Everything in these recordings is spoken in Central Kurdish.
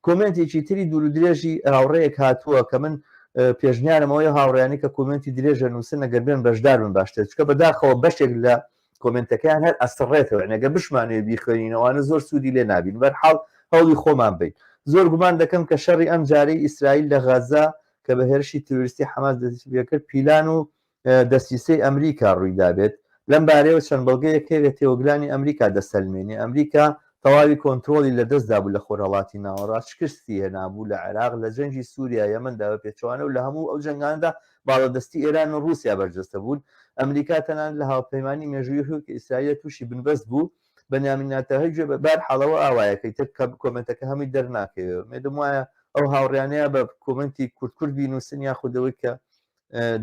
کۆمنتێکی تری دوور و درێژی هاوڕەیەک هاتووە کە من پێشنیارمەوەی هاوڕیانی کە کۆمنتی درێژە نووسن ئەگەر بێن بەشدار بن باشتر، چکە بەداخەوە بەشێک لە کۆمنتەکەیان هەر ئەسڕێتەوە، نەگە بشمانێ بیخوێنینەوەوانە زۆر سوودی لێ نابین. بەرحاڵ هەوڵی خۆمان بین. زۆر گومان دەکەم کە شەڕی ئەم جارەی ئیسرائیل لە غەزا کە بە هێرشی تروریستی حەماس دەستپێکرد پیلان و دەسیسەی ئەمریکا ڕوویدا بێت. لەم بارەیەوە چەند بەڵگەیەک هەیە تێوەگلانی ئەمریکا دەسەلمێنێ. ئەمریکا تەواوی کۆنتترۆلی لە دەستدا بوو لە خۆرهەڵاتی ناوەڕاست، شکستی هێنابوو لە عێراق، لە جەنگی سووریا، یەمەندا بە پێچوانە و لە هەموو ئەو جەنگاندا باڵەدەستی ئێران و رووسیا بەرجەستە بوون. ئەمریکا تەنانەت لە هاوپەیمانی مێژووی کە ئیسرائیل تووشی بنبەست بوو بەنیامین نەتەنیاهو گوێ بە بەرحاڵەوە ئاوایەکەی تر کە کۆمنتەکە هەمووی دەرناکەوێت. مێدەم وایە ئەو هاوڕیانەیە بە کۆمنتی کورد بینووسن یا خودەوەی کە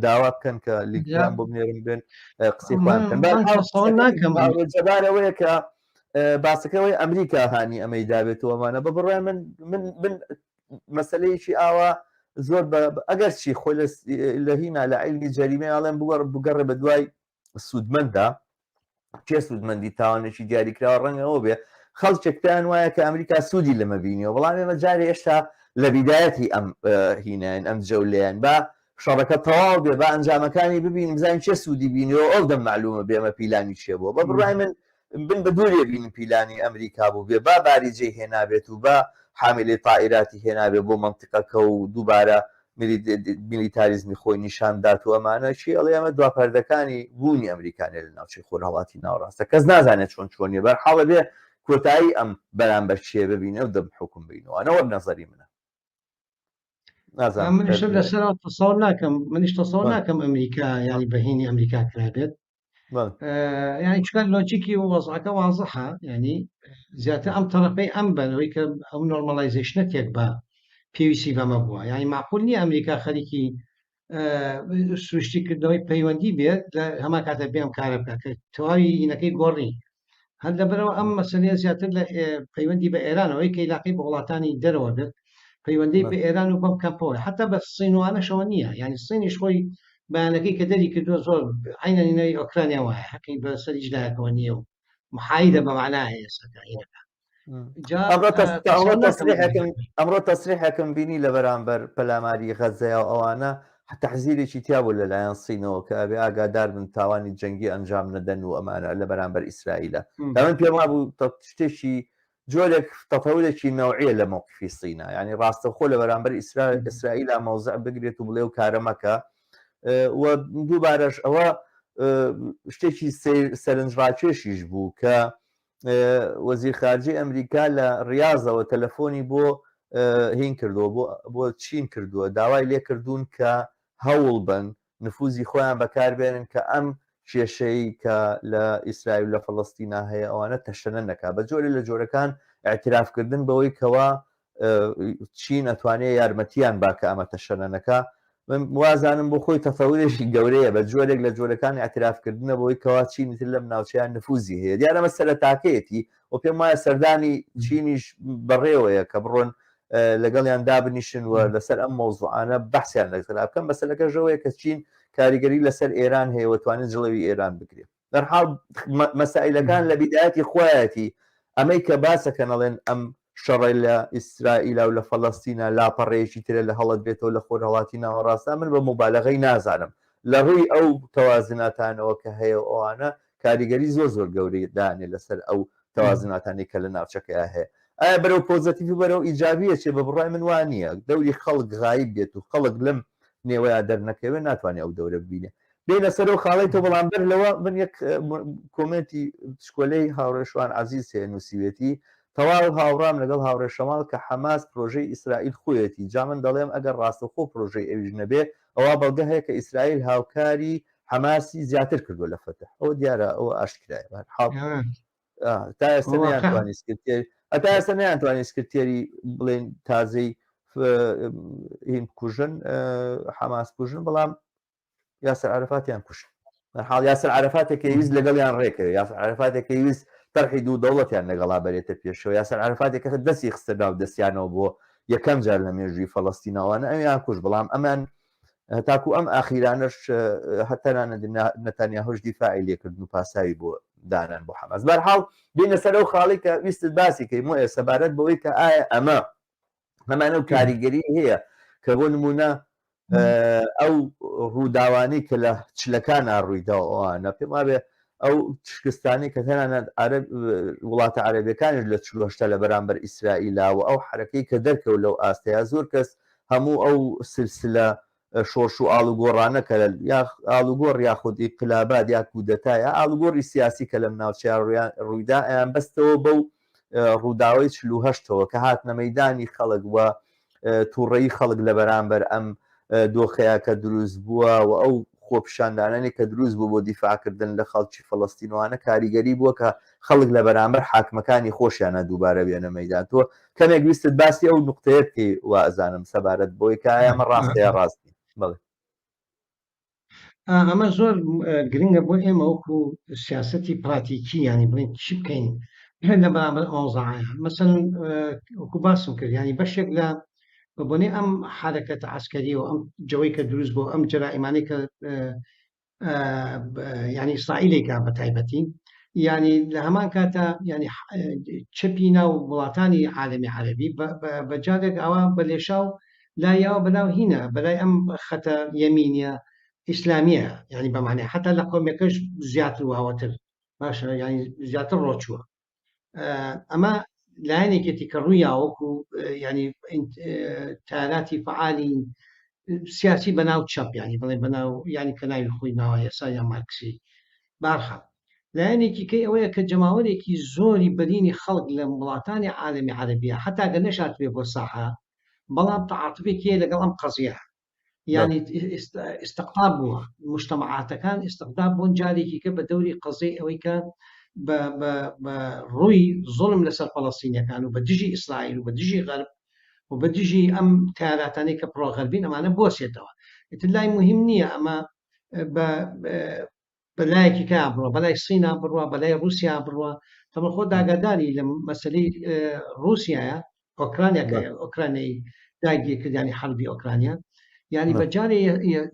داوا بکەن کە لیکیان بۆ بنێرم بێن قسەی خوان بکەن. جەبارەوەیە کە باسەکەەوەی ئەمریکا هانی ئەمەی دابێتەوەمانە بە بڕای من مەسلەیەکی ئاوا زۆر ئەگەر چی خۆی لە هینا لە عیلمی جەریمە ئاڵێن بگەڕێ بە دوای سوودمەندا کێ سوودمەندی تاوانێکی دیاریکراوە ڕەنگەوە بێ خەڵکێک پێیان وایە کە ئەمریکا سوودی لەمە بینیەوە، بەڵام ئێمە جارێ هێشتا لە بیدایەتی ئەم هینایان ئەم جەولەیان با شەڕەکە تەواو بێ با ئەنجامەکانی ببینیم زانین چێ سوودی بینیەوە ئەو دەم معلومە بێمە پیلانی چێ بووە. بە بڕای من بن بە دوورێ بین پیلانی ئەمریکا بوو بێ با باریجێ هێنابێت و با حاملێ تائیراتی هێنابێ بۆ منتیقەکە و دووبارە میلیتاریزمی خۆی نیشاندات و ئەمانە چی ئەڵێ ئەمە دواپەردەکانی بوونی ئەمریکانە لە ناوچەی خۆرهەڵاتی ناوەڕاستە کەس نازانێت چۆنیە بەرحاڵە بێ کۆتایی ئەم بەرامبەر چیە ببینە و دەم حکم بینەوە. ئەوە نەزەری منە. منیش لەسەر تەسەوڕ ناکەم، منیش تەسەوڕ ناکەم ئەمریکا یانی بەهینی ئەمریکا کرابێت، یعنی چکار لۆجیکی و وەزعەکە وازەحە، ینی زیاتر ئەم تەرەفەی ئەم بنەوەی کە ئەو نۆرمەلایزیشنە تێک بە پێویستی بەمە بووە، یعنی معقول نییە ئەمریکا خەریکی سروشتیکردنەوەی پەیوەندی بێت لە هەما کاتە بێم کارە بکات کە تەواوی هینەکەی گۆڕی. هەر لەبەرەوە ئەم مەسەلەیە زیاتر لە پەیوەندی بە ئێرانەوەی کە علاقەی بە وڵاتانی دەرەوە بێت، پەیوەندی بە ئێران و بەم کەمپەوە حتا بە سینوانەشەوە نییە، یعنی سینیش خۆی بەیانەکەی کە دەری کردووە زۆر عینەنینەوەی ئۆکرانیا وایە حەقی بە سەریش لایەکەوە نییە و محایدە بە معنای هەیە سەکەینەکە. ئەمڕۆ تەسریحەکەم بینی لە بەرامبەر پەلاماری غەزەیە و ئەوانە تەحزیرێکی تیا بوو لەلایەن سینەوە کە ئەبێ ئاگادار بن تاوانی جەنگی ئەنجام نەدەن و ئەمانە لە بەرامبەر ئیسرائیلە. من پێم وابوو شتێکی جۆرێک تەفەولێکی نەوعیە لە موقفی سینە، ینی ڕاستەخۆ لە بەرامبەر ئیسرائیل مەوزع بگرێت و بڵێ و کارەمەکە و دووبارەش ئەوە شتێکی سەرنجڕاکێشیش بوو کە وەزیر خارجی ئەمریکا لە ڕیاضەوە تەلەفۆنی بۆ هین کردووە بۆ چین کردووە، داوای لێ کردوون کە هەوڵ بن نفوزی خۆیان بەکاربێنن کە ئەم کێشەی کە لە ئیسرائیل لە فەڵەستینا هەیە ئەوانە تەشەنە نەکا بە جۆرە لە جۆرەکان ئاعترافکردن بەوەی کەوا چین ئەتوانێت یارمەتیان باکە ئەمە تەشەنەکە. من وازانم بۆ خۆی تەفەولێکی گەورەیە بە جۆرێک لە جۆرەکان ئاعترافکردنە بەوەی کەوا چینی تر لەم ناوچەیان نفوزی هەیە. دیارەمە سەرەتاکەیەتی و پێم وایە سەردانی چینیش بەڕێوەیە کە بڕۆن لەگەڵیان دابنیشن و لەسەر ئەم مۆزوعانە بەحسیان لەگەڵ بکەن. مەسەلەکە ژەوەیە کە چین کاریگەری لەسەر ئێران هەیە و توانێت جڵەوی ئێران بگرێت. دەرحاڵ مەسائلەکان لە بیدایەتی خۆیەتی ئەمەی کە باسەکەنەڵێن ئەم شەڕی لە ئیسرائیلە و لە فەڵەستینە لاپەڕەیەکی ترە لە هەڵت بێتەوە لە خۆرهەڵاتی ناوەڕاستە. من بە مبالغەی نازانم لە ڕووی ئەو تەوازناتانەوە کە هەیە ئەوانە کاریگەری زۆر گەورەی دانێ لەسەر ئەو تەوازناتانی کە لە ناوچەکە هەیە. ئایا بەرەو پۆزتیڤ بەرەو ئیجابیە چێ بە بڕای من وانە دەوری خەڵک غایب بێت و خەڵک لەم نێوەیە دەرنەکەوێت ناتوانێت ئەو دەورە ببینێ بینە سەرەوە خاڵی تۆ بەڵام بەر لەوە من یەک کۆمنتی شکۆلەی هاوڕێشوان عەزیز هەیە نووسیوێتی تەواو هاوڕام لەگەڵ هاوڕێشەماڵ کە حەماس پرۆژەی ئیسرائیل خۆیەتی جا من دەڵێم ئەگەر ڕاستەخۆ پرۆژەی ئەویش نەبێ ئەوە بەڵگە هەیە کە ئیسرائیل هاوکاری حەماسی زیاتر کردو لە فتح ئەوە دیارە ئەوە ئاشکرایە تا ئێستا نەیانتوانی سکرتێری بڵێن تازەی هین کوژن حەماس کوژن بەڵام یاسر عەرەفاتیان کوشت حاڵ یاسر عەرەفاتێک ویست لەگەڵیان ڕێکەوە یاسر عەرەفاتێک ویست تەرحی دوو دەوڵەتیان لەگەڵا بەرێتە پێشەوە یاسر عەرەفاتێک دەستی خستە ناو دەستیانەوە بۆ یەکەم جار لە مێژووی فەڵەستیناوانە ئەویان کوش بەڵام ئەمان تاکو ئەم ئاخیرانەش هەتەنانە نەتانیاهوش دیفاعی لێکردن و پاساوی بۆ دانان بۆ حەماس. بەرحاڵ بینە سەر ئەو خاڵی کە ویستت باسی کەی مۆ سەبارەت بەوەی کە ئایا ئەمە هەمانە و کاریگەری هەیە کە بۆ نمونە ئەو ڕووداوانەی کە لە چلەکان ڕوویداوە ئەوانە پێم وابێ ئەو شکستانی کە تەنانەت وڵاتە عەرەبیەکانیش لە 48 لە بەرامبەر ئیسرائیلاوە ئەو حرەکەی کە دەرکەوت لەو ئاستەیە زۆر کەس هەموو ئەو سلسلە شۆرش و ئاڵوگۆڕانە کە ئاڵوگۆڕ یاخود ئینقلابات یا کودەتایە ئاڵوگۆڕی سیاسی کە لەم ناوچەیان ڕوویدا ئەیان بەستەوە بەو ڕووداوەی 48ەوە کە هاتنە مەیدانی خەڵک وە تووڕەیی خەڵک لە بەرامبەر ئەم دۆخەیە کە دروست بووە و ئەو خۆپشاندانانی کە دروست بوو بۆ دیفاعکردن لە خەڵکی فەڵەستینوانە کاریگەری بووە کە خەڵک لە بەرامبەر حاکمەکانی خۆشیانە دووبارە بێنە مەیدان تۆ کەمێک ویستت باسی ئەو نقطەیە بکەی وازانم سەبارەت بۆی کە ئەمە ڕاستەیە ڕاستی بڵێ. ئەمە زۆر گرنگە بۆ ئێمە وەکو سیاسەتی پراتیکی ینی بڵین چی بکەین لە بەرامبەر ئەوزاعە مەسەن وەکو باسم کرد ینی بەشێک لە بۆنێ ئەم حرەکەتە عسکەری و ئەم جەوەی کە دروست بۆ ئەم جەرائیمانەی کە ینی ئیسرائیلێکا بە تایبەتی ینی لە هەمان کاتە ینی چپی ناو وڵاتانی عالەمی عەرەبی بەجارێک ئەوە بە لێشاو لایەوە بەناو هینە بەلای ئەم خەتە یەمینیە ئیسلامیە ینی بەمانێ حتا لە قۆمەکەش زیاتر واوەتر باشە ینی زیاتر ڕۆچووە ئەمە لایەنێکێتی کە ڕوویاوەکو ینی تاراتی فعالی سیاسی بەناو چەپ ینی بڵێ بەناو ینی کە ناوی خۆی ناوە یاسا یا مارکسی بارخە لایەنێکی کەی ئەوەیە کە جەماوەرێکی زۆری بەرینی خەڵک لە وڵاتانی عالەمی عەرەبیە حتا گە نەشاتوێ بۆ ساحە بەڵام تەعاتوبێکی لەگەڵ ئەم قەزیە يعني استقطاب بووە مجتمعاتەکان استقطاب بوون جارێکی کە بە دەوری قەزەی ئەوەی کە بە ڕووی زۆڵم لەسەر فەڵەستینیەکان و بە دژی ئیسرائیل و بە دژی غەرب و بە دژی ئەم تاراتانەی کە پرۆغەربین ئەمانە بۆسێتەوە لای مهم نییە ئەمە بەلایەکی کا بڕوە بەلای سینا بڕوە بەلای رووسیا بڕوە تەمە خۆ داگاداری لە مەسلەی رووسایە ئۆکرانیای داگیر کردیانی حربی ئۆکرانیا يعني بجاري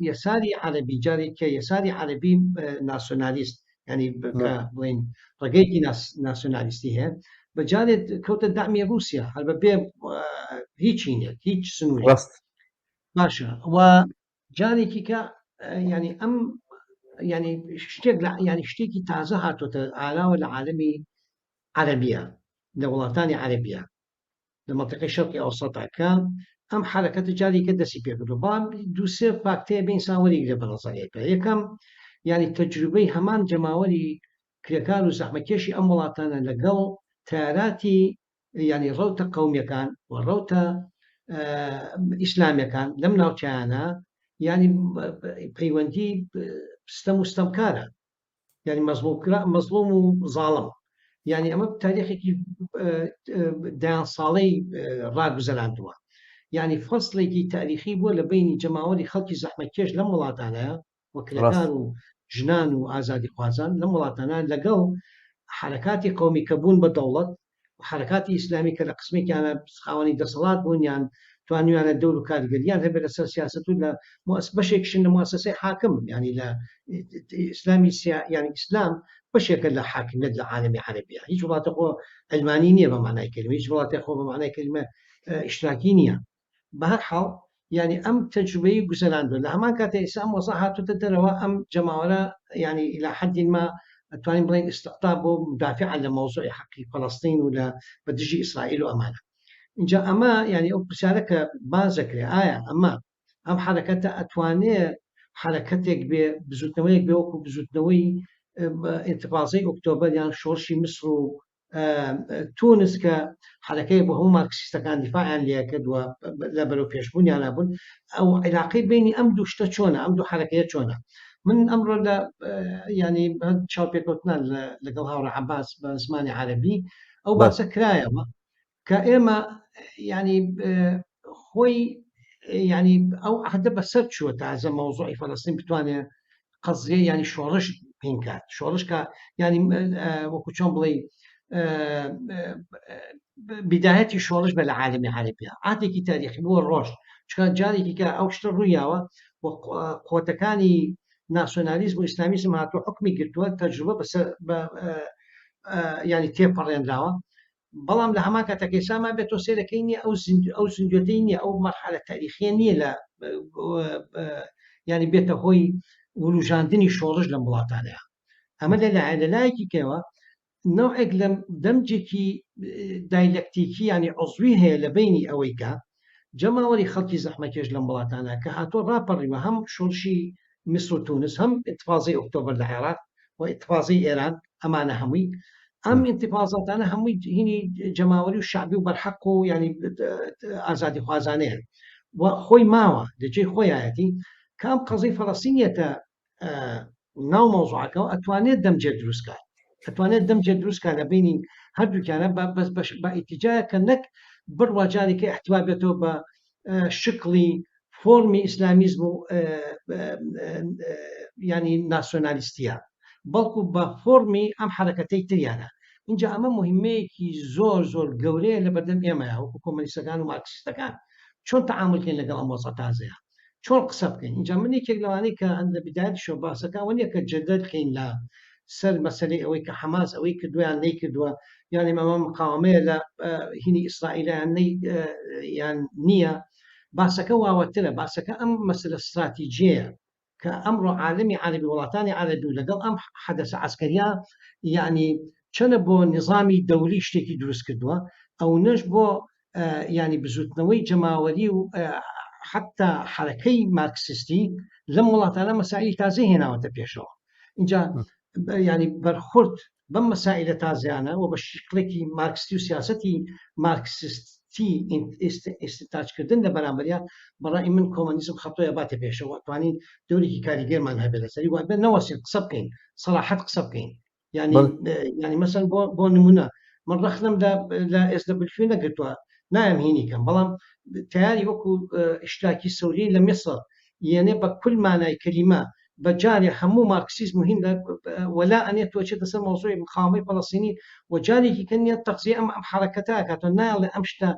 يساري عربي جاري كيساري عربي ناسيوناليست يعني بوين رقيتي ناسيوناليستي هي بجاري كوت دعمي روسيا هل ببي هيك سنوي باشا وجاري كيكا يعني يعني اشتيق يعني اشتيكي تازه هاتو علاوه العالمي عربيه دولتان عربيه لمنطقه الشرق الاوسط كان ئەم حرەکەتە جاری کە دەسی پێکردو بام دووسێ فاکتەیە بین ساوەری لە بەنەزەریە پێ یەکەم ینی تەجروبەی هەمان جەماوەری کرێکار و زەحمەکێشی ئەم وڵاتانە لەگەڵ تاراتی ینی ڕەوتە قەومیەکان و ڕەوتە ئیسلامیەکان لەم ناوچیانە ینی پەیوەندی ستەم و ستەمکارە ینی مەزلوم و زاڵم ینی ئەمە تاریخێکی دایان ساڵەی ڕاگوزەراندووە يعني فصلێکی تاریخی بووە لە بینی جەماوەری خەڵکی زەحمەتکێش لەم وڵاتانەیە وەکلەکان و ژنان و ئازادی خوازان لەم وڵاتانە لەگەڵ حرەکاتی قەومی کە بوون بە دەوڵەت و حرەکاتی ئیسلامی کە لە قسمێکیانە خاوەنی دەسەڵات بوون یان توانیانە دەور و کارگەریان هەبێت لەسەر سیاست و لە بەشێکشن لە موسسەی حاکم ینی لە ئیسلامی ینی ئیسلام بەشێکە لە حاکمیت لە عالەمی عەرەبیە هیچ وڵاتە خۆ ئەلمانی نییە بە معنای کلمە هیچ وڵاتی خۆ بە معنای کلمە ئیشتراکی نییە بەهەر حاڵ يعني ئەم تەجروبەی گوزەراندووە لە هەمان کاتە ئێستا ئەم وەزە هاتووەتە دەرەوە ئەم جەماوەرە يعني إلى حد ما توانین بڵین استقطاب بۆ مدافع لە مەوزوعی حەقی فەڵەستین و لە بەدژی ئیسرائیل و ئەمانە اینجا ئەمە يعني ئەو پرسیارە کە بازەکرێ ئایا ئەم حرەکەتە ئەتوانێت حرەکەتێک بێ بزوتنەوەیەک بێ وەکو بزوتنەوەی ئینتیفاضەی ئۆکتۆبەر یان شۆڕشی میسر و تونس کە حرەکەی بۆ هەموو مارکسیستەکان دیفاعیان لێ کردووە لە بەرەو پێشبوونیان نابوون ئەو علاقەی بینی ئەم دوو شتە چۆنە ئەم دوو حرەکەیە چۆنە من ئەمڕۆ لە ینی چاوپێکەوتنان لەگەڵ هاوڕە عەباس بە زمانی عەرەبی ئەو باسە کرایەوە کە ئێمە ینی خۆی ینی ئەو عەهدە بەسەر چووە تازە مەوزوعی فەڵەستین بتوانێت قەزیە ینی شۆڕش پێین کات شۆڕش کە ینی وەکو چۆن بڵێ بدايەتی شۆڕش بە لە عالەمی عەرەبیە عادێکی تاریخی بووە ڕۆژ چکە جارێکی کە ئەو شتە ڕوویاوە قوتەکانی ناسیۆنالیزم و ئیسلامیزم هاتووە حکمی گرتووە تەجروبە ینی تێپەڕێنراوە بەڵام لە هەمان کاتەکەی سامان بێت تۆ سێرەکەی نییە ئەو زیندوێتەی نییە ئەو مەرحەلە تاریخیە نییە لە ینی بێتە هۆی وروژاندنی شۆڕش لە وڵاتانەیە ئەمە لە لایەکی کەوە نوعێک لە دەمجێکی دایلەکتیکی ینی عزوی هەیە لە بینی ئەوەی کە جەماوەری خەڵکی زەحمەکێش لەم وڵاتانە کە هاتۆ ڕاپەڕیوە هەم شۆڕشی میسر و تونس هەم اتفاقی ئۆکتۆبر لە عێراق و اتفاقی ئێران ئەمانە هەمووی ئەم انتفاضاتانە هەمووی هینی جەماوەری و شعبی و بەرحەق و ینی ئازادی خوازانەیە و خۆی ماوە لەجێ خۆیەتی کام قەزەی فەڵەستینیەتە ناو مۆزوعەکەەوە ئەتوانێت دەمجێت دروستکات ئەتوانێت دەمجێت دروستکە لە بینی هەردووکیانە بە ئیتیجایە کە نەک بڕواجارێکی احتوا بێتەوە بە شکلی فۆرمی ئیسلامیزم و ینی ناسیۆنالیستیە بەڵکو بە فۆرمی ئەم حرەکەتەی تریانە اینجا ئەمە مهمەیەکی زۆر گەورەیە لە بەردەم ئێمەیە وەکو کۆمەنیستەکان و مارکسیستەکان چۆن تەعاملکەین لەگەڵ ئەم وەزە تازەیە چۆن قسە بکەین اینجا من یەکێک لەوانەیە کە لە بیدایەتی شۆ باسەکان نییە کە جەدەل بکەین لە سەر مەسەلەی ئەوەی کە حەماس ئەوەی کردویان نەیکردووە یانی ئەمە مقاومەیە لە هینی ئیسرائیلیان یان نییە باسەکە واوەترە باسەکە ئەم مەسەلە استراتیجیەیە کە ئەمڕۆ عالمی عربی وڵاتانی عربی و لەگەڵ ئەم حەدەسە عسکەریە یعنی چەنە بۆ نظامی دەوری شتێکی دروست کردووە ئەو نەش بۆ ینی بزوتنەوەی جەماوەری و حتا حرەکەی مارکسیستی لەم وڵاتانە مەسائلی تازە هێناوەتە پێشەوە اینجا ینی بەرخورد بەم مەسائلە تازیانە و بە شکلێکی مارکستی و سیاسەتی مارکسیستی ئێستاجکردن لە بەرامبەریان بەڕای من کۆمەنیزم خەتۆیە باتە پێشەوە توانین دەورێکی کاریگەرمان هەبێت لەسەری وابێ نەوەسێت قسە بکەین سەلاحەت قسە بکەین ینی مەسەن بۆ نمونە من ڕەخنم لە SW نەگرتووە نایم هینی کەم بەڵام تیاری وەکو ئشتراکی سەوری لە میسر یعنی بە کل مانای کەلیمە بەجارێ هەموو مارکسیزم هین ولا ئەنێت تۆچێتە سەر مۆزوعی مقاومەی فەڵەستینی و جارێکی کەنیە تەقزیە ئەم حرەکەتە کاتۆ ناڵێ ئەم شتە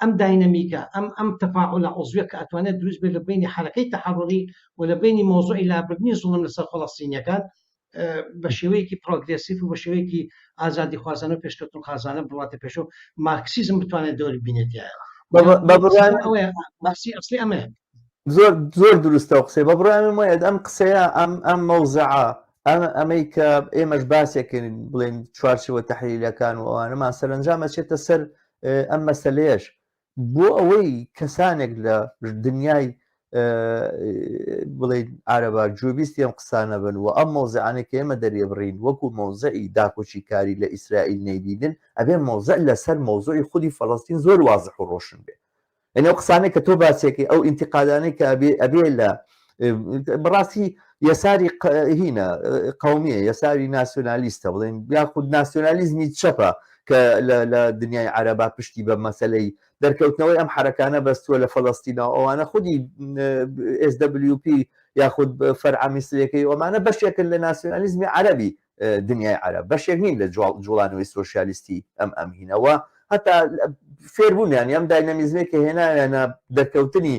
ئەم داینەمیکە ئەم تەفاعل عضویە کە ئەتوانێت دروست بێت لە بینی حرەکەی تەحەڕوری و لە بینی مۆزوعی لابردنی زوڵم لەسەر فەڵەستینیەکان بە شێوەیەکی پرۆگرێسیف و بە شێوەیەکی ئازادی خوازانە و پێشکەوتن خازانە بڕاتە پێشەوە مارکسیزم بتوانێت دەوری بینێتیایە مارکسی ئەسلی ئەمەیە زۆر دروستە و قسەی بە بڕای وایە ئەم قسەیە ئەم مەوزەعە ئەمەی کە ئێمەش باسێکن بڵێن چوارچەوە تەحلیلەکان و ئەوانەمان سەرنجامە چێتە سەر ئەم مەسەلەیەش بۆ ئەوەی کەسانێک لە دنیای بڵێ عەرەبا جوبیستی ئەم قسانە بن و ئەم مەوزەعانێک کە ئێمە دەرێ بڕین وەکو مەوزەعی داکۆچی کاری لە ئیسرائیل نەیبینن ئەبێ مەوزەع لەسەر مەوزوعی خودی فەڵەستین زۆر وازح و ڕۆشن بێ ئەو قسانێک کە تۆ باسێکی ئەو ئینتیقادانەی کە ئەبێ لە بەڕاستی یەساری هینە قەومیە یەساری ناسیۆنالیستە بڵێن یاخود ناسیۆنالیزمی چەپە کە لە دنیای عەرەبا پشتی بە مەسەلەی دەرکەوتنەوەی ئەم حرەکانە بەستووە لە فەڵەستینەوە ئەوانە خودی SWP یاخود فەرع میسرەکەی ئەمانە بەشێکن لە ناسیۆنالیزمی عەرەبی دنیای عەرەب بەشێک نین لە جوڵانەوەی سۆشیالیستی ئەم هینەوە هەتا فێربوونیان ئەم داینەمیزمێکە هێنایانە دەرکەوتنی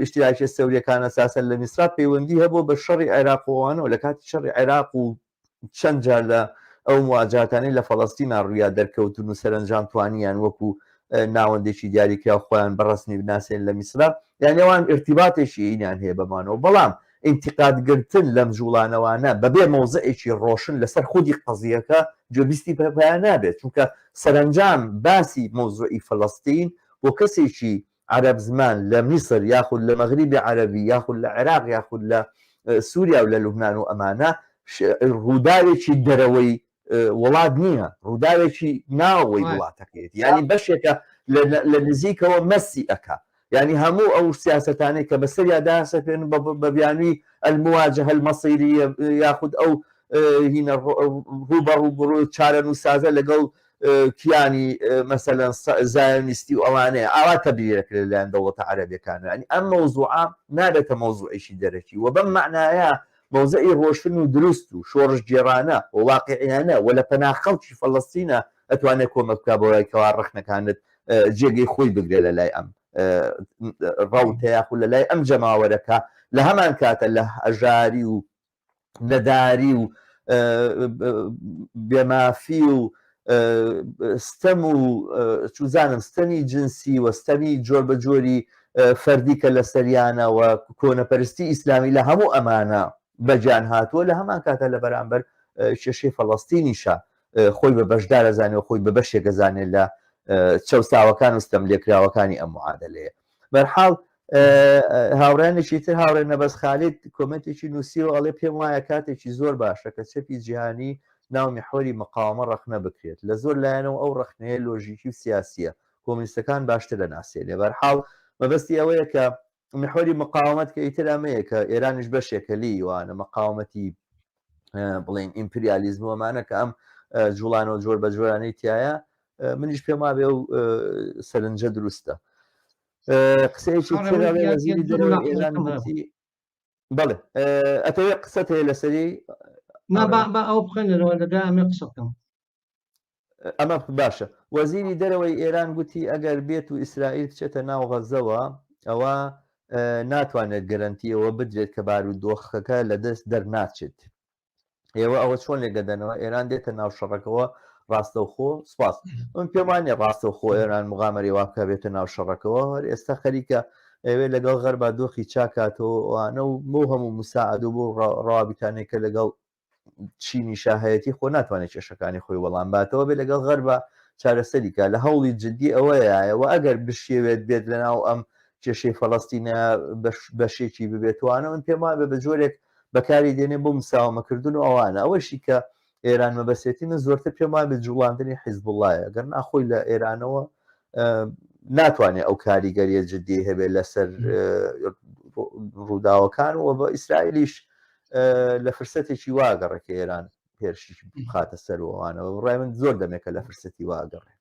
ئیشتراکی سەوریەکانە ساسەن لە میسرات پەیوەندی هەبوو بە شەڕی عێراقەوەوانەوە لە کاتی شەڕی عێراق و چەند جار لە ئەو مواجهاتانەی لە فەڵەستینا ڕوویا دەرکەوتن و سەرنجام توانیان وەکو ناوەندێکی دیاریکرا خۆیان بەڕستنی بناسێن لە میسرا یان ئەوان ارتیباتێکی ئینیان هەیە بەمانەوە بەڵام ئینتیقادگرتن لەم جوڵانەوانە بەبێ مەوزەعێکی ڕۆشن لەسەر خودی قەزیەکە جۆبیستی پێیان نابێت چونکە سەرنجام باسی مۆزوعی فەڵەستین بۆ کەسێکی عەرەب زمان لە میسر یاخود لە مەغریبی عەرەبی یاخود لە عێراق یاخود لە سووریا و لە لوبنان و ئەمانە ڕووداوێکی دەرەوەی وڵات نییە ڕووداوێکی ناوەوەی وڵاتەکەیت ینی بەشێکە لە نزیکەوە مەسی ئەکا ینی هەموو ئەو سیاسەتانەی کە بەسەریا داسەپێن بە بیانووی المواجهة المەصیریە یاخود ئەو هینە ڕوبەڕووبڕوو چارە نووسازە لەگەڵ کیانی مەسەلەن زایۆنیستی و ئەوانەیە ئاوا تەبیرەکرێت لەلایەن دەوڵەتە عەرەبیەکانە ینی ئەم مەوزوعە نابێتە مەوزوعێکی دەرەکی و بەم معنایە مەوزەعی ڕۆشن و دروست و شۆڕش جێرانە و واقعیانە و لە پەنا خەڵکی فەڵەستینە ئەتوانێت کۆمەک بکات بۆ کەوا ڕەخنەکانت جێگەی خۆی بگرێت لە لای ئەم ڕەوتە یاخود لە لای ئەم جەماوەرەکە لە هەمان کاتە لە هەژاری و نەداری و بێمافی و ستەم و چوزانم ستەمی جنسی و ستەمی جۆر بە جۆری فەردی کە لە سەریانەوە کۆنەپەرستی ئیسلامی لە هەموو ئەمانە بەجیان هاتووە لە هەمان کاتە لە بەرامبەر کێشەی فەڵەستینیشە خۆی بە بەشدارە زانێ و خۆی بە بەشێکە زانێت لە چەساوەکان و ستەم لێکراوەکانی ئەم معادلەیە. بەرحاڵ هاوڕێنێکی تر هاوڕێن نەبەس خالید کۆمنتێکی نووسیەوە ئەڵێ پێم وایە کاتێکی زۆر باشە کە چەپی جیهانی ناو میحۆری مقاومە ڕەخنە بکرێت لە زۆر لایەنەوە ئەو ڕەخنەیە لۆژیکی و سیاسیە کۆمونیستەکان باشتر لە ناسێنێ. بەرحاڵ مەبەستی ئەوەیە کە میحۆری مقاومەت کە ئیتر ئەمەیە کە ئێرانیش بەشێکە لیوانە مقاومەتی بڵین ئیمپریالیزمەمانە کە ئەم جوڵانەوە جۆر بە جۆرانەی تایە منیش پێم وابێ و سەرنجە دروستە. قسەیەکی وەزیری دەرەوەی ئێران وتی بەڵێ ئەتەوێ قسەت هەیە لەسەری با ئەو بخێنەوە لەگا ئەمێ قسە بکەم. ئەمە باشە. وەزیری دەرەوەی ئێران گوتی ئەگەر بێت و ئیسرائیل بچێتە ناو غەزەوە ئەوە ناتوانێت گەرنتیەوە بدرێت کە بارودۆخەکە لە دەست دەرناچێت. ئێوە ئەوە چۆن لێگەدەنەوە ئێران دێتە ناو شەڕەکەەوە ڕاستەوخۆ سپاس من پێمانێ ڕاستەوخۆ ئێران مغامەری واکە بێتە ناو شەڕەکەەوە هەر ئێستا خەریکە ئەوێ لەگەڵ غەربا دۆخی چاکاتەوەوانە و بۆ هەموو مساعد و بۆ ڕابیتانێکە لەگەڵ چینی شاهەتی خۆ ناتوانێت کێشەکانی خۆی وەڵام باتەوە بێ لەگەڵ غەربا چارەسەریکە لە هەوڵی جددی ئەوەیەوە ئەگەر بشێوێت بێت لە ناو ئەم کێشەی فەڵەستینە بەشێکی ببێتوانە من پێم وابێ بە جۆرێک بەکاری دێنێ بۆ مساومەکردن و ئەوانە ئەوەشی کە ئێران مەبەسێتی من زۆرتر پێم وابێت جوڵاندنی حیزبوڵایە گەر ناخۆی لە ئێرانەوە ناتوانێت ئەو کاریگەریە جددی هەبێت لەسەر ڕووداوەکان و بە ئیسرائیلیش لە فرسەتێکی واگەڕێکە ئێران پێرشی بخاتە سەرەوەوانەوە ڕای من زۆر دەمێکە لە فرسەتی واگەڕێ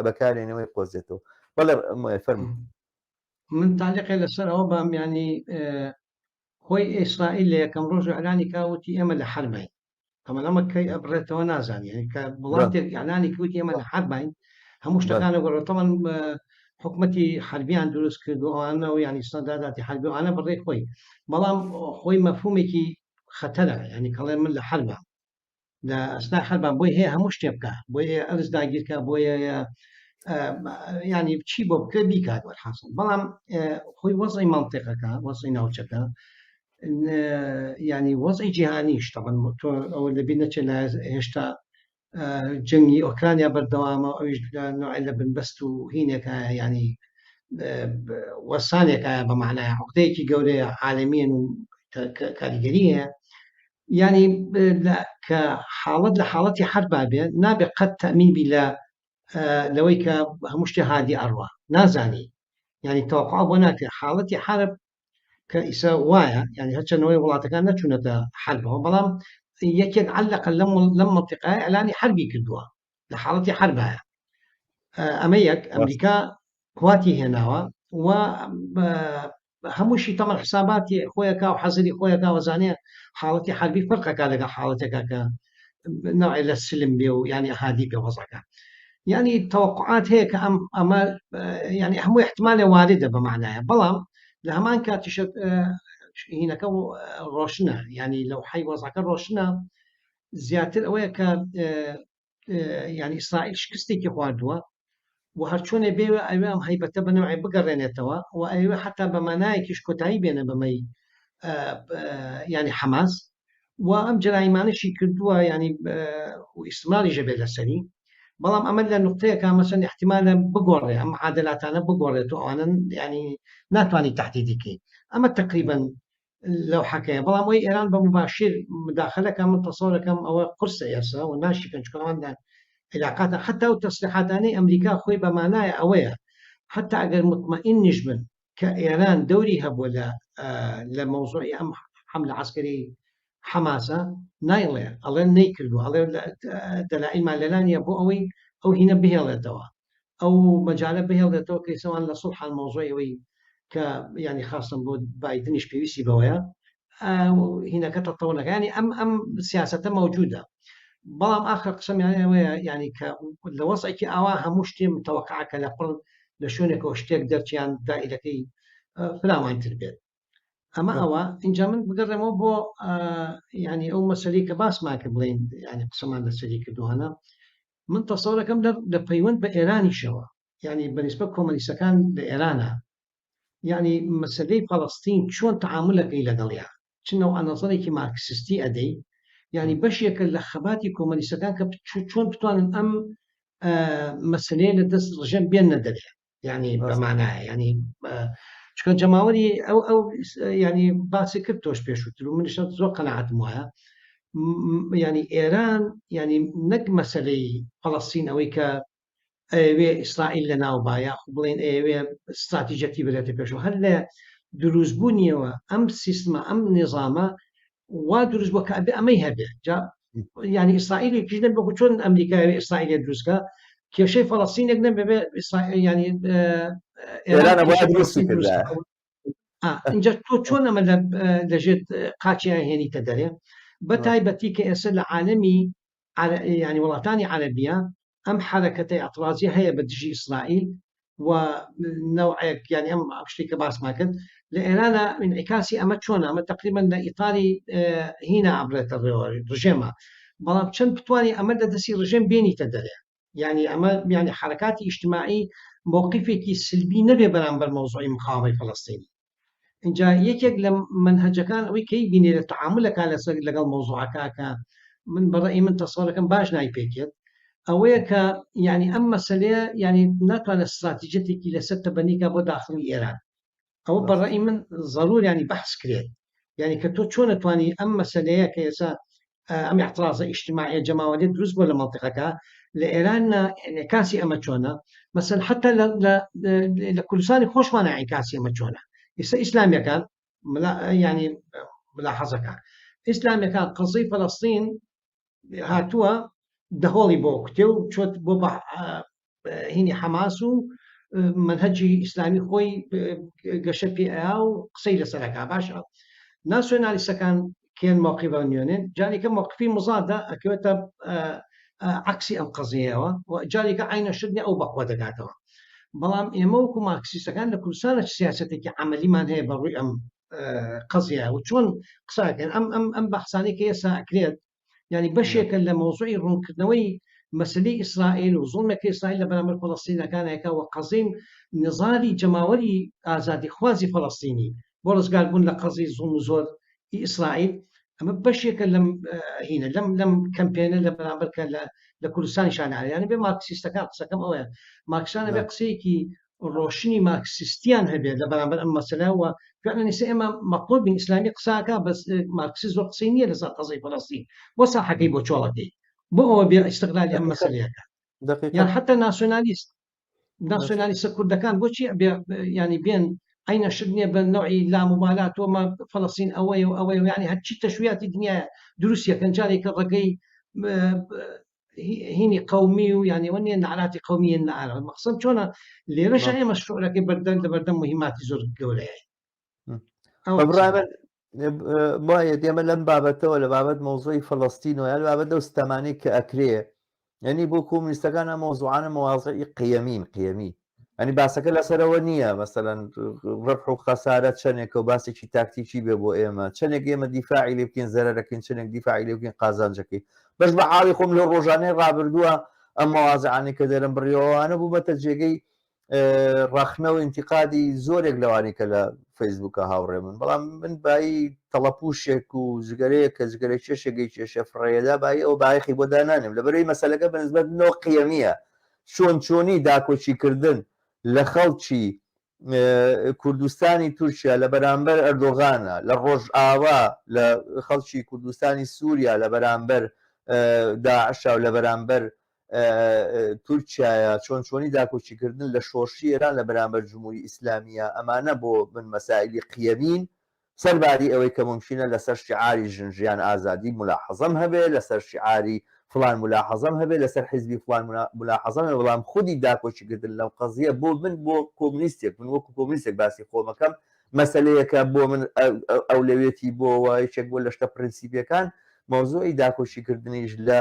بەکارێنەوەی قۆزێتەوە بەڵێ فەرمو من تعلیقی لەسەر ئەوە بام ینی خۆی ئیسرائیل لە یەکەم ڕۆژ ئەعلانی کاوتی ئێمە لە حربین ئەمە ئەمە کەی ئەبرێتەوە نازانانی کە وڵاتێک ئەعلانی کەوتی ئێمە لە حربین هەموو شتەکانە گەڕێتەوە حکومەتی حربیان دروست کردوانە و ینی سەداداتی حربیوانە بڕێ خۆی بەڵام خۆی مەفهومێکی خەتەرە ینی کەڵێ من لە حربە لە ئەسنا حربان بۆی هەیە هەموو شتێ بکە بۆیە ئەرز داگیرکە بۆیە ینی چی بۆ بکە بیکات وەرحاصل بەڵام خۆی وەزعی منطقەکە وەزعی ناوچەکە ینی وەزعی جیهانیش طبعا ئەوە لەبی نەچێت هێشتا جنگی ئۆکرانیا بەردەوامە ئەویش نوعی لە بنبەست و هینێکە ینی وەسانێکە بە معنای عقدەیەکی گەورەیە عالەمیە و کاریگەریە ینی کە حاڵەت لە حاڵەتی حربا بێ نابێ قەت تەمینبی لەوەی کە هەموو شتێ هادی ئەڕوا نازانی ینی تەوقع بۆ ناکرێت حاڵەتی حرب کە ئیسا وایە ینی هەرچەنەوەی وڵاتەکان نەچوونەتە حربەوە بەڵام یەکێک علقە لەم منطقەیە ئەلانی حربی کردووە لە حاڵەتی حربایە ئەمە یەک ئەمریکا قواتی هێناوە و هەمووشی تەمەن حساباتی خۆیەکە و حەزری خۆیەکە وەزانێ حاڵەتی حربی فەرقەکە لەگە حاڵەتێکە کە نوعی لە سلم بێ و ینی هادی بێ وەزەکە ینی تەوقعات هەیە کە ئەمە ینی هەموو احتمالێ واردە بە معنایە بەڵام لە هەمان کاتیشە هینەکە ڕۆشنە ینی لەو حی وەزەکە ڕۆشنە زیاتر ئەوەیە کە ینی ئیسرائیل شکستێکی خواردووە و هەرچۆنێ بێوە ئەوێ ئەم هەیبەتە بنەوەی بگەڕێنێتەوە و ئەوێ حتا بە مانایەکیش کۆتایی بێنە بەمەی ینی حەماس و ئەم جرایمانشی کردووە ینی ئیسمالی ژەبێت لەسەری بەڵام ئەمە لە نقطەیەکە مەسەن احتیمالە بگۆڕێ ئەم عادلاتانە بگۆڕێت و ئەوانە ینی ناتوانانی تهدیدیکەی ئەمە تقریبا لەو حەکەیە بەڵام وی ئێران بە مباشر مداخلەکە من تەسەورەکەم ئەوە قورسە ئێسا و ناشی پێنجکەڵاندان علاقات حتا و تەسلیحاتانەی ئەمریکا خۆی بە مانایە ئەوەیە حتا ئەگەر مطمئنیش بن کە ئێران دەوری هەبووە لە مەوزوعی ئەم حملە عسکەری حەماسە نایڵێ ئەڵێن نەیکردو ئەڵێ دەلائلمان لەلانیە بۆ ئەوەی ئەو هینە بهێڵێتەوە ئەو مەجالە بهێڵێتەوە کەیسەوان لە سوڵحان مەوزوعەوەی کە ینی خاستم بۆ بایدنیش پێویستی بەوەیە هینەکە تەتەوەەکانی ئەم سیاسەتە مەوجودە بەڵام ئاخر قسەم یانەوەیە ینی کە لە وەسعێکی ئاوا هەموو شتێ متەوەقعکە لە پڕ لە شوێنێکەوە شتێک دەرچیان دائیرەکەی فراوانتر بێت ئەمە ئەوە اینجا من بگەڕێمەوە بۆ ینی ئەو مەسەلەی کە باسمان کرد بڵین ینی قسەمان لەسەری کردوانە من تەسەوڕەکەم لە پەیوەند بە ئێرانیشەوە، یعنی بەنسبە کۆمەلیستەکان لە ئێرانە، یعنی مەسەلەی فەڵەستین چۆن تەعاملەکەی لەگەڵیا چنەوە ئەنەزەرێکی مارکسیستی ئەدەی، یعنی بەشێکە لە خەباتی کۆمەلیستەکان کە چۆن بتوانن ئەم مەسلەیە لە دەست ڕژەم بێنە دەرێ، یعنی بەمانایە، ینی چکە جەماوەری ئەو ینی باسی کرد تۆش پێشووتر و منیش زۆر قەناعەتم وایە، ینی ئێران ینی نەک مەسلەی فەڵەستین ئەوەی کە ئەوێ ئیسرائیل لە ناوبایە بڵێن ئەوێ استراتیژەتی بێتە پێشەوە، هەر لە دروستبوونیەوە ئەم سیستمە ئەم نظامە وا دروست بووە کە ئەبێ ئەمەی هەبێ ینی ئیسرائیلێکیش نەبێ چۆن ئەمریکای ئیسرائیلێ دروستکە کێشەی فەڵەستینێک نەبێ ینی اینجا تۆ چۆن ئەمە لەژێت قاچیان هێنیتە دەرێ، بە تایبەتی کە ئێستا لە عالەمی ینی وڵاتانی عەرەبیە ئەم حرەکەتەی ئەترازی هەیە بە دژی ئیسرائیل و نەوعێک ینی ئەم شتێک کە باسمان کرد لە ئێرانە ئینعیکاسی ئەمە چۆنە، ئەمە تقریبا لە ئیتاری هینە ئەبرێتە ڕژێمە، بەڵام چەند بتوانێت ئەمە لە دەستی ڕژێم بێنیتە دەرێ، ینی ئەمە ینی حرەکاتی ئیجتیماعی مووقفێکی سلبی نەبێ بەرامبەر مەوزوعی مقاومەی فەڵەستینی. اینجا یەکێک لە منهەجەکان ئەوەی کەی بینێ لە تەعاملەکان لەسەر لەگەڵ مەوزوعەکە من بەڕێی من تەسەوڕەکەم باش نایپێکێت ئەوەیە کە ینی ئەم مەسلەیە ینی ناتوانێت استراتیژەتێکی لەسەر تەبەنیکە بۆ داخلی ئێران، ئەوە بەڕێی من ضروري ینی بەحث کرێت، ینی کە تۆ چۆن نتوانی ئەم مەسلەیە کە ئێستا ئەم احترازە ئیجتیماعیە جەماوەریەت دروست بۆ لە مەنتیقەکە لە ئێران انعکاسی ئەمە چۆنە، مەسەن حتا لە کوردستانی خۆشمانە انعکاسی ئەمە چۆنە، ئێستا ئیسلامیەکان ینی ملاحەزەکان ئیسلامیەکان قەزەی فەڵەستین هاتووە دەهۆڵی بۆ کوتێ و چۆت بۆ هینی حەماس و منهەجی ئیسلامی خۆی گەشە پێیا و قسەی لەسەرەکە باشە، ناسیۆنالیستەکان کێن موقیبە نوێنێن جارێکە موقفی مزادە ئەکەوێتە عکسی ئەم قەزیەوە و جارێکە عینە شتنی ئەو بەخۆ دەگاتەوە، بەڵام ئێمە وەکو مارکسیستەکان لە کوردستانە سیاسەتێکی عملیمان هەیە بەڕووی ئەم قەزیە و چۆن قساکەن ئەم بەحسانی کە ئێستا ئەکرێت ینی بەشێکە لە مەوزوعی ڕوونکردنەوەی مەسلەی ئیسرائیل و زوڵمێکی ئیسرائیل لە بەرامبەر فەڵەستینەکانێکە و قەزەی نزاری جەماوەری ئازادیخوازی فەڵەستینی بۆ ڕزگاربوون لە قەزەی زوڵم زۆر ئیسرائیل، ئەمە بەشێکە لەم هینە لەم کەمپێنە لە بەرامبەرکە لە کوردستانی شانعیانە بێ مارکسیستەکان قسەکەم ئەوەیە مارکسیانە بێ قسەیەکی ڕۆشنی مارکسیستیان هەبێت لە بەرامبەر ئەم مەسەلە و فعلا ئێستا ئێمە مەطلوب بین ئیسلامی قساکە بەس مارکسیست زۆر قسەی نییە لەسەر قەزەی فەڵەستین بۆ ساحەکەی بۆ چۆڵەکەی بۆ ئەوە بێ ئیستیقلالی ئەم مەسەلەیەکە یان حتا ناسیۆنالیستە کوردەکان بۆچی ینی بێن عینە شت نییە بە نوعی لاموبالات ومە فەڵەستین ئەوەیە و ئەوەی ینی هەرچی تەشویاتی دنیاە دروستیەکەن جارێکە ڕێگەی هینی قومی و یانیوە نیە نعراتی قومیە نعرە مەقسەم چۆنە لێرەش ئێمە شعورەکەی بەردەم لە بەردەم مهماتی زۆر گەورەیە. وایە دێمە لەم بابەتەوە لە بابەت مەوزوعی فەڵەستین و یا لە بابەت دەستەمانی کە ئەکرێ ینی بۆ کۆمونیستەکان ئەم مەوزوعانە مەواضعی قیەمی ئەنی باسەکە لەسەرەوە نییە مەسەلەن ڕەبح و خەسارە چەندێکە و باسێکی تاکتیکی بێ بۆ ئێمە چەندێک ئێمە دیفاعی لێ بکەین زەرەرەکەین چەندێک دیفاعی لێ بکەین قازانجەکەی بەش بە حاڵی خۆم لە ڕۆژانەی ڕابردووە ئەم مەوازعانی کە دەرم بڕیەوەوانە بوو بەتە جێگەی ڕەخنە و ئینتیقادی زۆرێک لەوانی کە لە فەیسبووکە هاوڕێ من بەڵام من بایی تەڵەپوشێک و زگەرەیە کە زگەرە کێشێکی کێشە فڕێدا بایی ئەو باەخی بۆ دانانیم لەبەرەوەی مەسەلەکە بەنسبەت نەوە قیەمیە چۆنی داکۆچیکردن لە خەڵکی کوردستانی تورکیا لە بەرامبەر ئەردۆغانە لە ڕۆژئاوا لە خەڵکی کوردستانی سووریا لە بەرامبەر داعشا و لە بەرامبەر تورکایە چۆنی داکۆچیکردن لە شۆڕشی ئێران لە بەرامبەر جمهوری ئیسلامیە ئەمانە بۆ من مەسائلی قیەمین سەرباری ئەوەی کە ممکنە لەسەر شیعاری ژنجیان ئازادی ملاحەزەم هەبێ لەسەر شیعاری فلان ملاحەزەم هەبێ لەسەر حیزبی فلان ملاحەزەم بەڵام خودی داکۆچیکردن لەو قەزیە بۆ من بۆ کۆمونیستێک من وەکو کۆمونیستێک باسی خۆمەکەم مەسەلەیەکە بۆ من ئەولەوێتی بۆەوە یەکێک بۆ لە شتە پرینسیپیەکان مەوزوعی داکۆچیکردنیش لە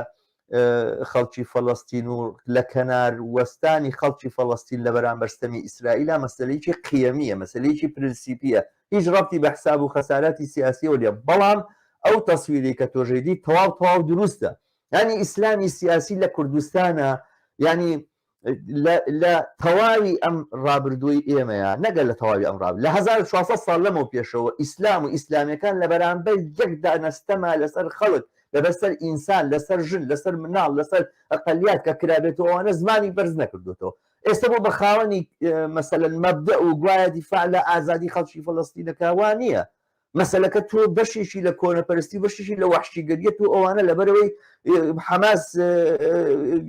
خەڵکی فەڵەستین و لە کەنار وەستانی خەڵکی فەڵەستین لە بەرامبەر ستەمی ئیسرائیلە مەسەلەیەکی قیەمیە مەسەلەیەکی پرینسیپیە هیچ ڕەبتی بە حساب و خەساراتی سیاسیەوە لێ بەڵام ئەو تەسویری کە تۆژەیدی تەواو دروستە ینی ئیسلامی سیاسی لە کوردستانە ینی لە تەواوی ئەم ڕابردووی ئێمەیە نەگەل لە تەواوی ئەم ڕاب لە 1600 ساڵ لەمەوە پێشەوە ئیسلام و ئیسلامیەکان لە بەرامبەر یەکدا نەستەما لەسەر خەڵک لەبەرسەر ئینسان لەسەر ژن لەسەر مناڵ لەسەر ئەقلیات کە کرابێتەوە ئەوانە زمانی بەرز نەکردوێتەوە ئێستا بۆ بە خاوەنی مەسەلەن مەبدە و گوایە دیفاع لە ئازادی خەڵکی فەڵەستینەکە وان نییە مەسەلەکە تۆ بەشێکی لە کۆنەپەرستی بەشێکی لە وحشیگەریەت و ئەوانە لەبەرەوەی حەماس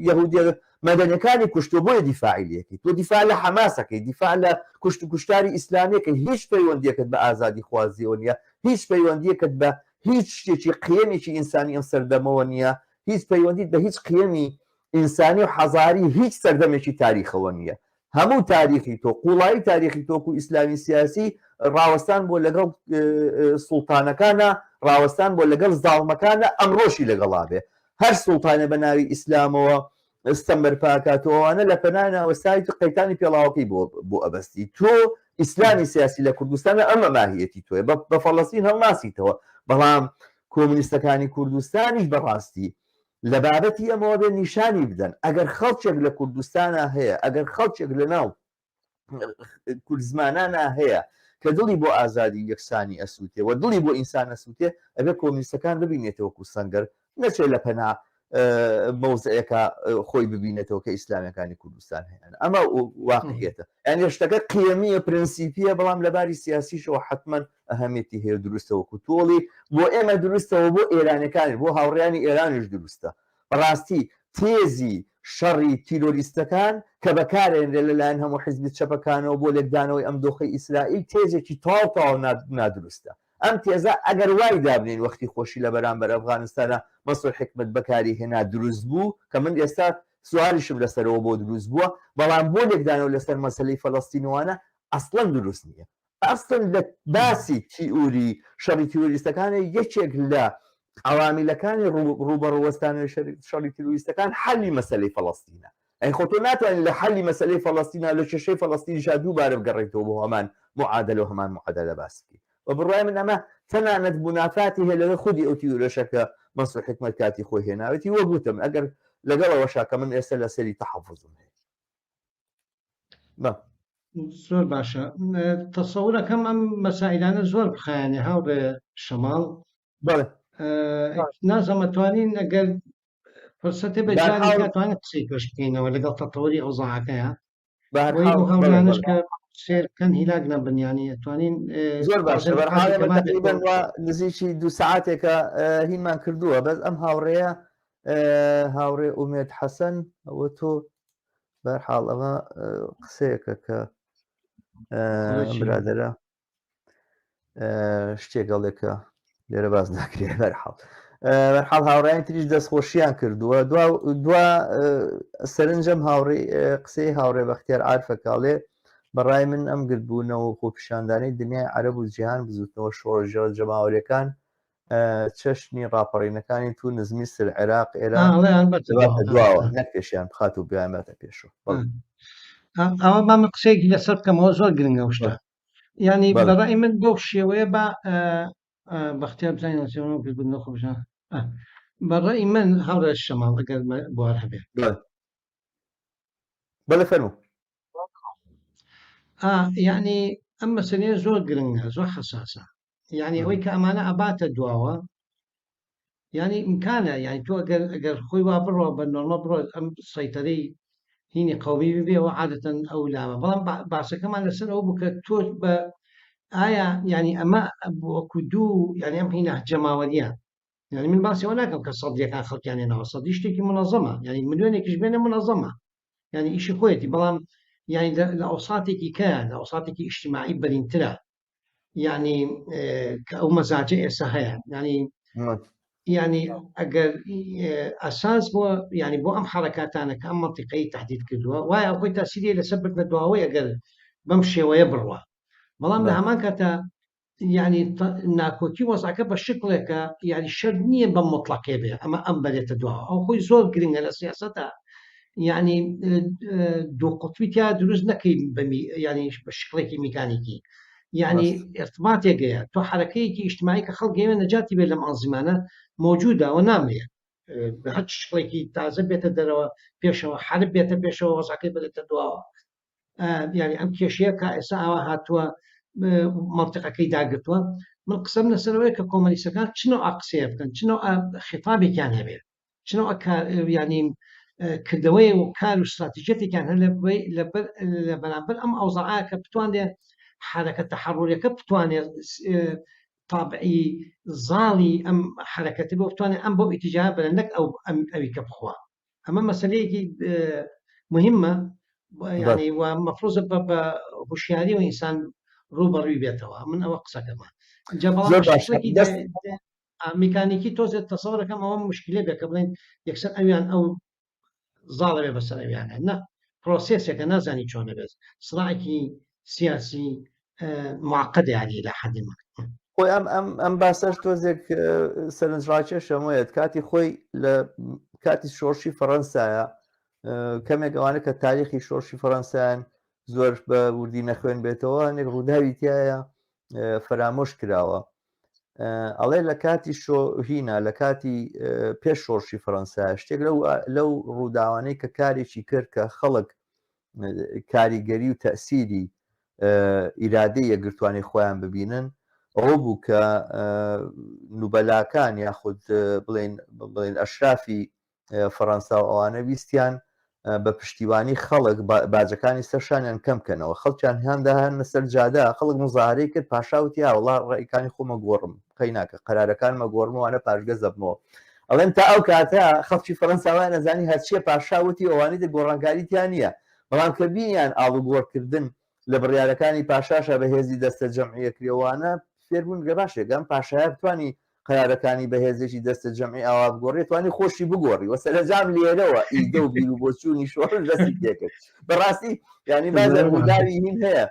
یەهودیە مەدەنیەکانی کوشتۆ بۆیە دیفاعیلەکەی تۆ دیفاع لە حەماسەکەی دیفاع لە کوشت و کوشتاری ئیسلامیەکە هیچ پەیوەندیەکەت بە ئازادی خوازیەوە نیە هیچ پەیوەندیەکەت بە هیچ شتێکی قیەمێکی ئینسانی ئەم سەردەمەوە نییە هیچ پەیوەندیت بە هیچ قیەمی ئینسانی و حەزاری هیچ سەردەمێکی تاریخەوە نییە هەموو تاریخی تۆ قوڵایی تاریخی تۆکو ئیسلامی سیاسی ڕاوەستان بۆ لەگەڵ سوڵتانەکانە ڕاوەستان بۆ لەگەڵ زاڵمەکانە ئەمڕۆشی لەگەڵا بێ هەر سوڵتانە بە ناوی ئیسلامەوە ئستەمبەر پاکاتەوەوانە لە پەنانەوەستایی تو قەیتانی پێڵاوەکەی بۆ ئەبەستی تۆ ئیسلامی سیاسی لە کوردستانە ئەمە ماهیەتی تۆیە بە فەڵەستین هەڵناسیتەوە بەڵام کۆمونیستەکانی کوردستانیش بەڕاستی لە بابەتی ئەمەوە بێ نیشانی بدەن ئەگەر خەڵکێک لە کوردستانە هەیە ئەگەر خەڵکێک لە ناو کوردزمانانە هەیە کە دڵی بۆ ئازادی یەکسانی ئەسووتێ و دڵی بۆ ئینسان ئەسووتێ ئەبێ کۆمونیستەکان ببینێتەوە کو سەنگەر نەچێت لە پەنا مەوزەیەکە خۆی ببینێتەوە کە ئیسلامیەکانی کوردستان هەیەن ئەمە واقعیەتە یعنی شتەکە قیەمیە پرینسیپیە بەڵام لەباری سیاسیشەوە حتمەن ئەهەمیەتی هەیە دروستەوە کوتۆڵی بۆ ئێمە دروستەوە بۆ ئێرانەکانی بۆ هاوڕێیانی ئێرانیش دروستە بەڕاستی تێزی شەڕی تیرۆریستەکان کە بەکارێنرێ لەلایەن هەموو حیزبی چەپەکانەوە بۆ لێکدانەوەی ئەم دۆخی ئیسرائیل تێزێکی تاو نادروستە ئەم تێزە ئەگەر وای دابنین وەختی خۆشی لە بەرامبەر ئەفغانستانە مەسوود حکمت بەکاری هێنا دروست بوو کە من ئێستا سوالیشم لەسەرەوە بۆ دروست بووە بەڵام بۆ لێکدانەوە لەسەر مەسەلەی فەڵەستینوانە ئەسڵەن دروست نییە ئەسڵن لە باسی تیئوری شەڕی تیرۆریستەکانە یەکێک لە عوامیلەکانی ڕوبەڕوەستانی شەڕی تیرۆریستەکان حەلی مەسەلەی فەڵەستینە ئەی خۆ تۆ ناتوانین لە حەلی مەسەلەی فەڵەستینە لە کێشەی فەڵەستینیشا دووبارە بگەڕێیتەوە بۆ هەمان معادلە و هەمان معادلە باسکی و بڕای من ئەمە تەنانەت منافاتی هەیە لەگەڵ خودی ئەو تیورەشەکە مەسوود حکمت کاتی خۆی هێناوەتی وە گوتم ئەگەر لەگەڵەوە شاکە من ئێستا لە سەری تەحەفوزم هەیە زۆر باشە تەسەورەکەم ئەم مەسائلانە زۆر بخایانێ هاوڕێ شەماڵ نازەمەتوانین ئەگەر فرسەتێ بە جاری کاتوانێت قسەی پێش بکەینەوە لەگەڵ تەتەوەری ئەو زەعەکەیە هەولانش کە سێرکەن هیلاک نەبنیانی ئەتوانین زۆر باشە بەرحاڵ نزیکی 2 ساعاتێکە هینمان کردووە بەس ئەم هاوڕێیە هاوڕێ ئومێد حەسەن ئەوە تۆ بەرحاڵ ئەمە قسەیەکە کە برادەرە شتێکگەڵێکە لێرە باز ناکرێت بەرحاڵ هاوڕێیان تریش دەستخۆشییان کردووە دوا سەرنجەم هاوڕێ قسەی هاوڕێ بەختیار عارفەکاڵێ بەڕای من ئەم گرتبوونەوە و خۆپیشاندانەی دنیای عەرەب و جیهان بزوتنەوە شۆڕژە جەماوەریەکان چەشنی ڕاپەڕینەکانی تو نزمی سر عێراق ئێران دواوە نەک پێشیان بخات و بیامەتە پێشەوە ئەوە بام قسەیەکی لەسەر بکەمەوە زۆر گرنگە شتە ینی بەڕای من بۆ شێوەیە بە بەختیار بزانین خۆشە بەڕای من هەوڕێ شەماڵ ئەگەر بوار هەبێ بەڵێ فەرموو یعنی ئەم مەسەلەیە زۆر گرنگە زۆر حەساسە یعنی ئەوەی کە ئەمانە ئەباتە دواوە ینی ئیمکانە یعنی تۆ ئەگەر خۆی وا بڕۆ بە نۆرمە بڕۆ ئەم سەیتەرەی هینی قەومی ببێەوە عادەتەن ئەو لامە بەڵام باسەکەمان لەسەر ئەو بکە تۆ بە ئایا ینی ئەمە وەکو دوو ینی ئەم هینە جەماوەریە ینی من باسیەوە ناکەم کە سەدیەکان خەڵکیانێنەوە سەدی شتێکی منەظەمە ینی ملیۆنێکیش بێنە منەظەمە ینی ئیشی خۆیەتی بەڵام ینی لە ئەوساتێکی کە لە ئەوساتێکی ئیجتیماعی بەرینترە ینی کە ئەو مەزاجە ئێستا هەیە ینی ئەگەر ئەساس بۆ ینی بۆ ئەم حرەکاتانە کە ئەم مەنتیقەی تهدید کردووە وایە ئەوخۆی تاسیری لەسەر بک لە دواوەی ئەگەر بەم شێوەیە بڕوە بەڵام لە هەمان کاتە ینی ناکۆکی وەزعەکە بە شکلێکە ینی شەر نییە بە مطلقێ بێ ئەمە ئەم بەرێتە دواوە ئەو خۆی زۆر گرنگە لە سیاسەتە ینی دوو قوتویتیا دروست نەکەی ینی بە شکلێکی میکانیکی ینی ارتباطێکەیە تۆ حرەکەیەکی ئیجتیماعی کە خەڵک گەیوێ نەجاتی بێت لەم ئەنزیمانە موجودە و نامەیە بە هەر شتێکی تازە بێتە دەرەوە پێشەوە حرب بێتە پێشەوە وەزعەکەی بێتە دواوە یعنی ئەم کێشەیە کە ئێستا ئاوا هاتووە منطقەکەی داگرتووە من قسەم لەسەرەوەی کە کۆمەلیستەکان چنەوە قسەیە بکەن چنەوە خطابێکیان هەبێت چنەوە ینی کردەوەی و کار و استراتیژێتێکیان هەر لە بەرامبەر ئەم ئەوزاعە کە بتوانێت حرەکەت تەحەڕوریەکە بتوانێت تابعی زاڵی ئەم حرەکەتی بۆ بتوانێت ئەم بۆ ئیتیجا بەرەندەک ئەوی کە بخوا ئەمە مەسلەیەکی مهمە ینی و مەفروضە بە هوشیاری و ئینسان ڕوبەڕووی بێتەوە من ئەوە قسەکەمە میکانیکی تۆزێت تەسەوڕەکەم ئەوە مشکلێ بێ کە بڵێن یەکسەر ئەویان ئەو زاڵەوێ بەسەر ئەویانە نە پرۆسێسێکە نازانی چۆنە بێت سڕایکی سیاسی معقد یاری لە حەدی من خۆی ئەم باسەش تۆزێک سەرنجڕاکێش ئەمەیەت کاتی خۆی لە کاتی شۆڕشی فەڕەنسایە کەمێک ئەوانە کە تاریخی شۆڕشی فەڕەنسایان زۆر بە وردی نەخوێن بێتەوە هەنێک ڕووداوی تایە فەرامۆش کراوە ئەڵێ لە کاتی هینە لە کاتی پێش شۆڕشی فەڕەنسا شتێک لەو ڕووداوانەی کە کارێکی کرد کە خەڵک کاریگەری و تەسیری ئیرادەی یەکگرتوانی خۆیان ببینن ئەوە بوو کە نوبەلاکان یاخود بڵێن ئەشرافی فەڕەنسا و ئەوانە ویستیان بە پشتیوانی خەڵک باجەکانی سەرشانیان کەم بکەنەوە خەڵکیان هیاندا هەن لەسەر جادا خەڵک مزارەی کرد پاشاوتی وڵا ڕێیەکانی خۆمە گۆڕم قەی ناکە قەرارەکانمە گۆڕمەوانە پاشگە زەبمەوە ئەڵێن تا ئەو کاتە خەڵکی فەڕەنساوای نەزانی هەرچیە پاشاوتی ئەوانی دە گۆڕانکاریتیان نییە بەڵام کە بینیان ئاڵوگۆڕکردن لە بڕیارەکانی پاشاشە بەهێزی دەستە جەمعیەکریەوەوانە فێربوون گە باشێکم پاشایە بتوانی قەرارەکانی بەهێزێکی دەستە جەمعی ئاوا بگۆڕێت توانی خۆشی بگۆڕی وە سەرنجام لێرەوە ئیدە و بیر و بۆچوونی شۆڕ دەستی پێکرد بەڕاستی ینی بازە ڕووداوی هین هەیە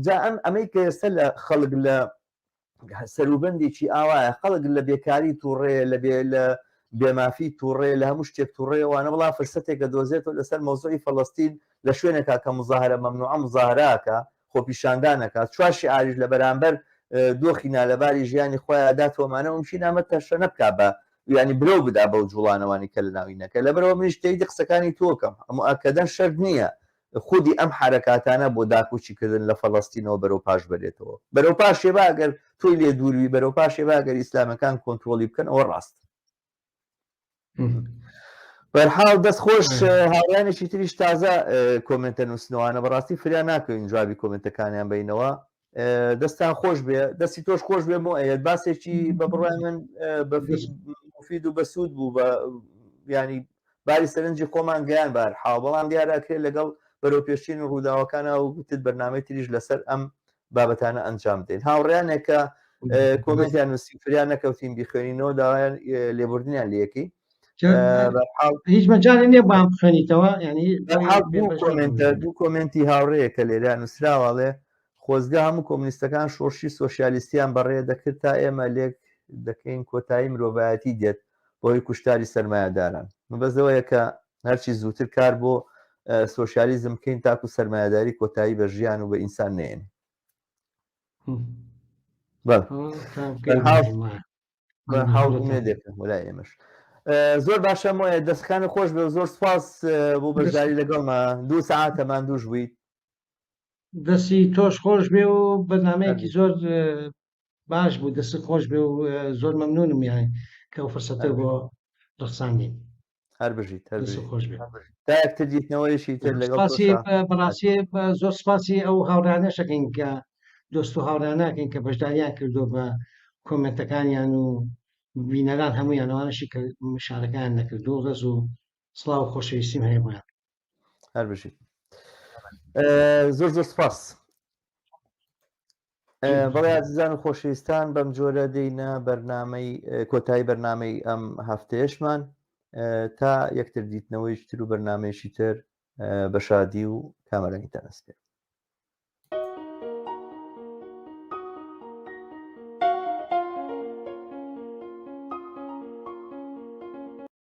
جا ئەمەی کە ئێستا لە خەڵک لە سەروبەندێکی ئاوایە خەڵک لە بێکاری تووڕێ لە بێمافی تووڕێ لە هەموو شتێک تووڕێوانە بڵام فرسەتێکە دۆزێتەوە لەسەر مۆزۆی فەڵەستین لە شوێنێکا کە مزاهرە مەمنوعە مزاهراکە خۆپیشاندانەکە چواشی ئاریش لە بەرامبەر دۆخینا لەباری ژیانی خۆیان داتۆمانە ومشی نامە تەشە نەبکە بە ینی برۆ بدا بەو جوڵانەوانی کە لە ناوینەکە لە بەرەوە منیش تێیدی قسەکانی تۆکەم ئەمە ئەکەدەن شەرت نییە خودی ئەم حرەکاتانە بۆ داکوچیکردن لە فەڵەستینەوە بەرەو پاش بێتەوە بەرەو پاشێ باگەر تۆی لێ دووروی بەرەو پاشێ باگەر ئیسلامەکان کۆنتترۆلی بکەن ئەوە ڕاست بەرحاڵ دەستخۆش هاوڕانێکی تریش تازە کۆمنتە نووسنەوەوانە بەڕاستی فریان ناکەین جوابی کۆمنتەکانیان بینەوە دەستان خۆش بێ دەستی تۆش خۆش بێ بۆ ئەیت باسێکی بە بڕای من مفید و بەسوود بوو بە ینی باری سەرنجی خۆمان گەیان بار حاڵ بەڵام دیارەکرێت لەگەڵ بەرەو پێشین و ڕووداوەکانە و گوتت بەرنامەی تریش لەسەر ئەم بابەتانە ئەنجام دێن هاوڕیانێکە کۆمنتیان نووسی فریان نەکەوتین بیخوێنینەوە داوایان لێبوردنیان لەیەکی هیچ مەجای نییە بام بخوێنیتەوە ینی دوو کۆمنتی هاوڕەیە کە لێران نووسراوەڵێ خۆزگە هەموو کۆمونیستەکان شۆڕشی سۆشیالیستیان بەڕێ دەکرد تا ئێمە لێک دەکەین کۆتایی مرۆڤایەتی دێت بۆی کوشتاری سەرمایهداران بەزەوەیە کە هەرچی زووتر کار بۆ سۆشیالیزم بکەین تاکو سەرمایهداری کۆتایی بە ژیان و بە ئینسان نێن هاوڵێدێکە وەلای ئێمەش زۆر باشە مۆیە دەستخانە خۆش بێ زۆر سپاس بۆ بەشداری لەگەڵمە 2 ساعتەمان دووش بوویت دەستی تۆش خۆش بێ و بەنامەیەکی زۆر باش بوو دەست خۆش بێ و زۆر مەمنونم یان کە ئەو فرسەتە بۆ ڕخساندین هەر بژیت خۆش بێ تا یەکتر دیتنەوەیشی تر لەگەڵ بەڕاستی زۆر سپاسی ئەو هاوڕانەشەکەین کە دۆست و هاوڕاناکەین کە بەشداریان کردو بە کۆمنتەکانیان و بینەران هەمویان ئەوانشی کە مشارەکان نەکردو ڕێز و سڵاو و خۆشەویستیم هەیە بۆیان هەر بژیت زۆر زۆر سپاس بەڵێ عزیزان و خۆشەویستان بەم جۆرە دێینە بەرنامەی کۆتایی بەرنامەی ئەم هەفتەیەشمان تا یەکتر دیتنەوەی تر و بەرنامەیەشی تر بە شادی و کامەرانی تەنەسپێ